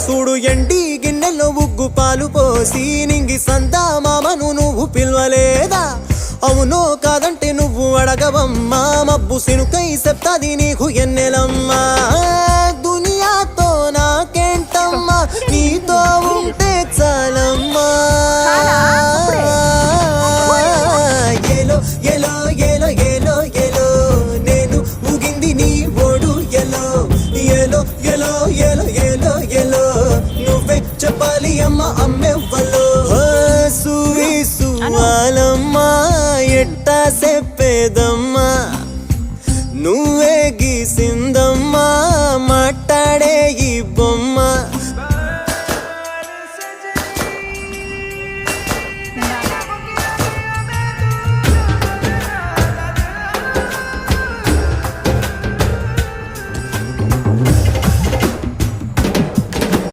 చూడు ఎండి గిన్నెలో ఉగ్గు పాలు పోసి నింగి సందా మామను నువ్వు పిలవలేదా అవునో కాదంటే నువ్వు అడగవమ్మా మబ్బు సినుకై చెప్తాది నీకు ఎన్నెలమ్మా దునియాతో నాకేంటమ్మా నీతో ఉంటే చాలమ్మా ఏలో ఏలో ఏలో ఏలో ఏలో నేను ఊగింది నీ ఓడు ఎలో ఏలో ఏలో ఏలో ఏలో ఏలో నువ్వే చెప్పాలి అమ్మ అమ్మెవ్వలో సువి సువాలమ్మా ఎట్టా చెప్పేదమ్మా